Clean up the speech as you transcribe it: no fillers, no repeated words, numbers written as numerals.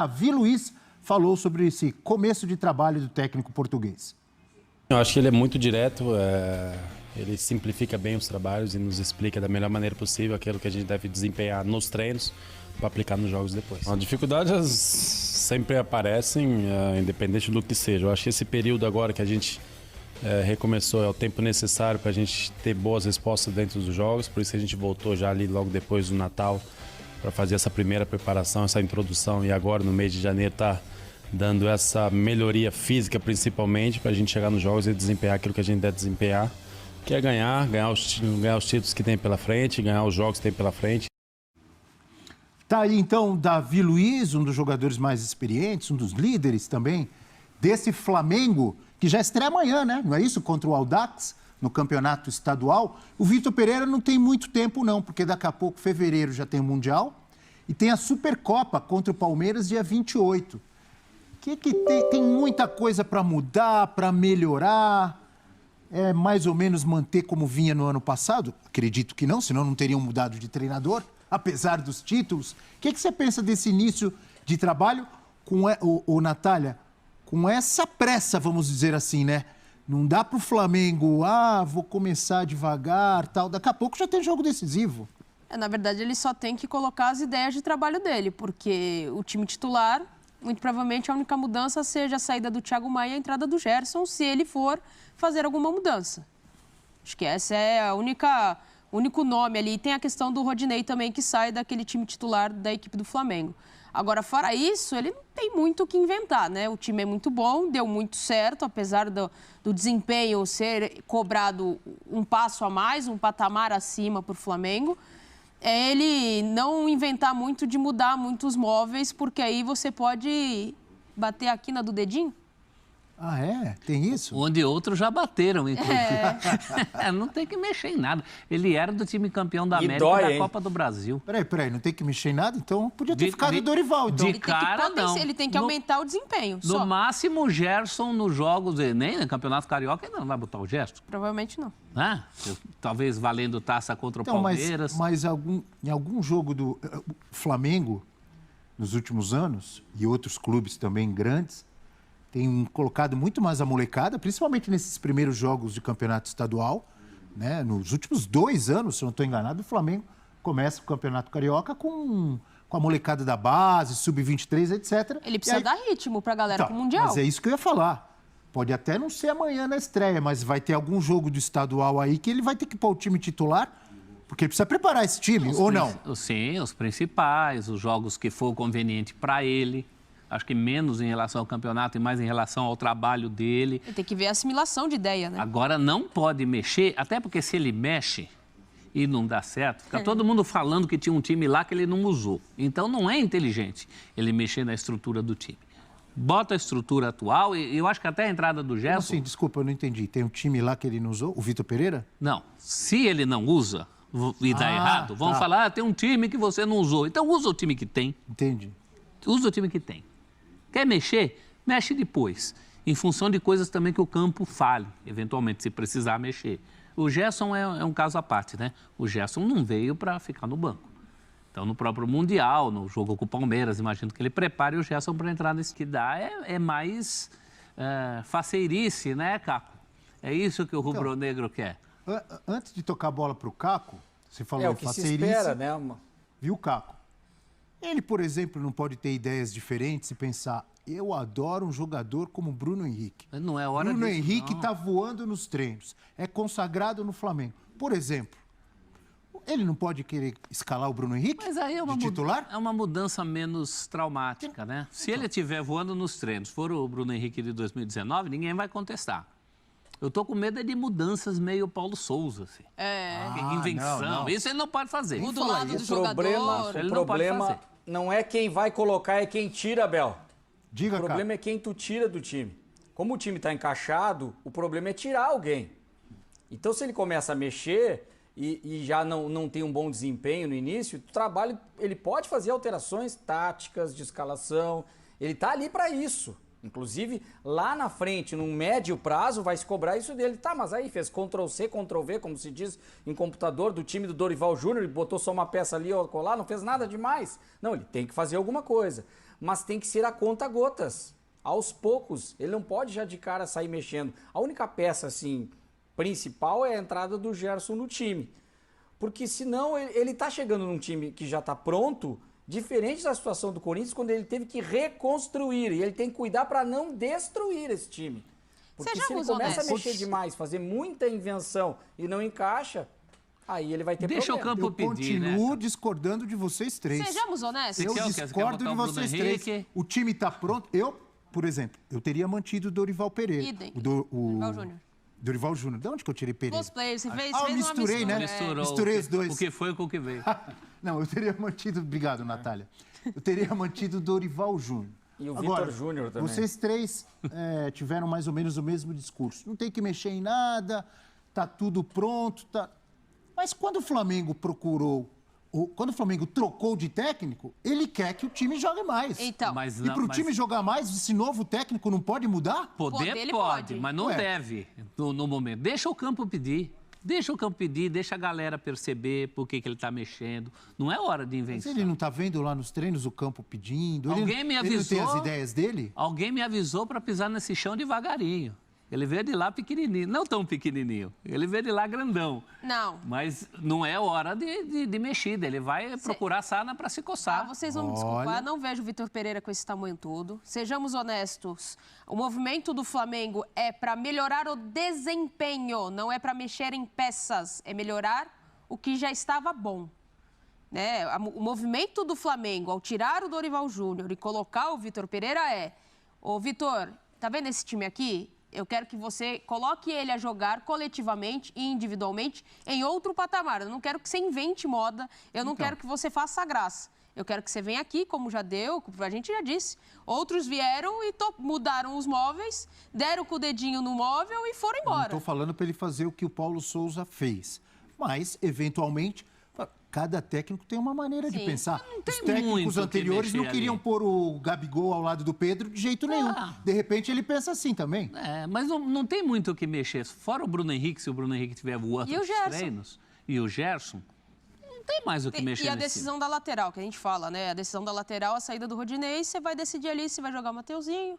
Davi Luiz falou sobre esse começo de trabalho do técnico português. Eu acho que ele é muito direto, ele simplifica bem os trabalhos e nos explica da melhor maneira possível aquilo que a gente deve desempenhar nos treinos para aplicar nos jogos depois. As dificuldades sempre aparecem, independente do que seja. Eu acho que esse período agora que a gente recomeçou é o tempo necessário para a gente ter boas respostas dentro dos jogos, por isso a gente voltou já ali logo depois do Natal para fazer essa primeira preparação, essa introdução, e agora no mês de janeiro está dando essa melhoria física principalmente para a gente chegar nos jogos e desempenhar aquilo que a gente deve desempenhar, que é ganhar os títulos que tem pela frente, ganhar os jogos que tem pela frente. Tá aí então Davi Luiz, um dos jogadores mais experientes, um dos líderes também desse Flamengo, que já estreia amanhã, né? Não é isso? Contra o Audax, no campeonato estadual. O Vitor Pereira não tem muito tempo não, porque daqui a pouco, fevereiro, já tem o Mundial e tem a Supercopa contra o Palmeiras dia 28. Tem muita coisa para mudar, para melhorar, mais ou menos manter como vinha no ano passado? Acredito que não, senão não teriam mudado de treinador, apesar dos títulos. O que você pensa desse início de trabalho com Natália, com essa pressa, vamos dizer assim, né? Não dá para o Flamengo, vou começar devagar, tal. Daqui a pouco já tem jogo decisivo. Na verdade, ele só tem que colocar as ideias de trabalho dele, porque o time titular, muito provavelmente a única mudança seja a saída do Thiago Maia e a entrada do Gerson, se ele for fazer alguma mudança. Acho que essa é o único nome ali. E tem a questão do Rodinei também, que sai daquele time titular da equipe do Flamengo. Agora, fora isso, ele não tem muito o que inventar, né? O time é muito bom, deu muito certo, apesar do desempenho ser cobrado um passo a mais, um patamar acima para o Flamengo. É ele não inventar muito de mudar muitos móveis, porque aí você pode bater a quina do dedinho. Ah, é? Tem isso? Onde outros já bateram, inclusive. Não tem que mexer em nada. Ele era do time campeão da América e da Copa do Brasil. Peraí, não tem que mexer em nada? Então podia ter ficado o Dorival. Então. Ele tem que aumentar o desempenho. No máximo, o Gerson nos jogos, nem no Campeonato Carioca ainda não vai botar o Gerson. Provavelmente não. Talvez valendo taça contra o Palmeiras. Mas em algum jogo do Flamengo, nos últimos anos, e outros clubes também grandes, tem colocado muito mais a molecada, principalmente nesses primeiros jogos de campeonato estadual, né? Nos últimos 2 anos, se eu não estou enganado, o Flamengo começa o campeonato carioca com a molecada da base, sub-23, etc. Ele precisa dar ritmo para a galera pro Mundial. Mas é isso que eu ia falar. Pode até não ser amanhã na estreia, mas vai ter algum jogo do estadual aí que ele vai ter que pôr o time titular, porque ele precisa preparar esse time, ou não? Sim, os principais, os jogos que for conveniente para ele. Acho que menos em relação ao campeonato e mais em relação ao trabalho dele. Tem que ver a assimilação de ideia, né? Agora, não pode mexer, até porque se ele mexe e não dá certo, fica todo mundo falando que tinha um time lá que ele não usou. Então, não é inteligente ele mexer na estrutura do time. Bota a estrutura atual e eu acho que até a entrada do Gerson... Assim, desculpa, eu não entendi. Tem um time lá que ele não usou? O Vitor Pereira? Não. Se ele não usa e dá errado, vão falar, tem um time que você não usou. Então, usa o time que tem. Entendi. Usa o time que tem. Quer mexer? Mexe depois, em função de coisas também que o campo fale, eventualmente, se precisar mexer. O Gerson é um caso à parte, né? O Gerson não veio para ficar no banco. Então, no próprio Mundial, no jogo com o Palmeiras, imagino que ele prepare o Gerson para entrar nesse que dá. É mais faceirice, né, Caco? É isso que o rubro-negro quer. Antes de tocar a bola para o Caco, você falou o que faceirice. se espera, né? Viu, Caco? Ele, por exemplo, não pode ter ideias diferentes e pensar, eu adoro um jogador como Bruno Henrique. Não é hora Bruno disso, Henrique não. está voando nos treinos, é consagrado no Flamengo. Por exemplo, ele não pode querer escalar o Bruno Henrique Mas aí de titular? É uma mudança menos traumática, né? Se ele estiver voando nos treinos, for o Bruno Henrique de 2019, ninguém vai contestar. Eu tô com medo de mudanças meio Paulo Souza, assim. Invenção. Não. Isso ele não pode fazer. Muda o lado do jogador. Ele O não pode problema fazer. não é quem vai colocar, é quem tira, Bel. Diga, O problema é quem tu tira do time. Como o time está encaixado, o problema é tirar alguém. Então, se ele começa a mexer e já não tem um bom desempenho no início, o trabalho, ele pode fazer alterações táticas, de escalação. Ele está ali para isso. Inclusive, lá na frente, num médio prazo, vai se cobrar isso dele. Tá, mas aí fez Ctrl-C, Ctrl-V, como se diz em computador, do time do Dorival Júnior, ele botou só uma peça ali ou colar, não fez nada demais. Não, ele tem que fazer alguma coisa. mas tem que ser a conta-gotas, aos poucos. Ele não pode já de cara sair mexendo. A única peça, assim, principal é a entrada do Gerson no time. Porque senão ele tá chegando num time que já tá pronto, diferente da situação do Corinthians, quando ele teve que reconstruir. E ele tem que cuidar para não destruir esse time. Porque se ele começa a mexer demais, fazer muita invenção e não encaixa, aí ele vai ter Deixa problema. o campo pedir, né? Eu continuo discordando de vocês três. Sejamos honestos. Eu Quer discordo botar de o Bruno vocês Henrique? três. O time está pronto. Eu, por exemplo, eu teria mantido o Dorival Pereira. Idem. Dorival Júnior. Dorival Júnior. De onde que eu tirei Pereira? Cosplay, você fez, Ah, eu fez uma misturei, mistura. né? Misturei os dois. O que foi com o que veio. Não, eu teria mantido... Obrigado, Natália. Eu teria mantido o Dorival Júnior. E o Agora, Vitor Júnior também. Vocês três tiveram mais ou menos o mesmo discurso. Não tem que mexer em nada, tá tudo pronto. Tá... Mas quando o Flamengo quando o Flamengo trocou de técnico, ele quer que o time jogue mais. Então, Mas E para o mas time jogar mais, esse novo técnico não pode mudar? Poder ele pode, pode. mas não Ué. deve no momento. Deixa o campo pedir. Deixa o campo pedir, deixa a galera perceber por que ele está mexendo. Não é hora de Mas invenção. ele não está vendo lá nos treinos o campo pedindo? Alguém me Ele não tem avisou. as ideias dele? Alguém me avisou para pisar nesse chão devagarinho. Ele veio de lá pequenininho, não tão pequenininho. Ele veio de lá grandão. não. Mas não é hora de mexida. Ele vai procurar sarna para se Ah, coçar. vocês vão me desculpar, não vejo o Vitor Pereira com esse tamanho todo. Sejamos honestos, o movimento do Flamengo é para melhorar o desempenho, não é para mexer em peças, é melhorar o que já estava bom. Né? O movimento do Flamengo, ao tirar o Dorival Júnior e colocar o Vitor Pereira ô Vitor, tá vendo esse time aqui? Eu quero que você coloque ele a jogar coletivamente e individualmente em outro patamar. Eu não quero que você invente moda, eu não quero que você faça graça. Eu quero que você venha aqui, como já deu, a gente já disse. Outros vieram e mudaram os móveis, deram com o dedinho no móvel e foram Eu não embora. estou falando para ele fazer o que o Paulo Souza fez. Mas, eventualmente, cada técnico tem uma maneira de Sim. pensar. Não tem Os técnicos muito o que anteriores não mexer queriam ali. pôr o Gabigol ao lado do Pedro de jeito nenhum. De repente, ele pensa assim também. É, mas não tem muito o que mexer. Fora o Bruno Henrique, se o Bruno Henrique tiver voando E o nos Gerson? treinos, e o Gerson, não tem mais o que mexer E a nesse decisão da lateral, que a gente fala, né? A decisão da lateral, a saída do Rodinei, você vai decidir ali se vai jogar o Mateuzinho,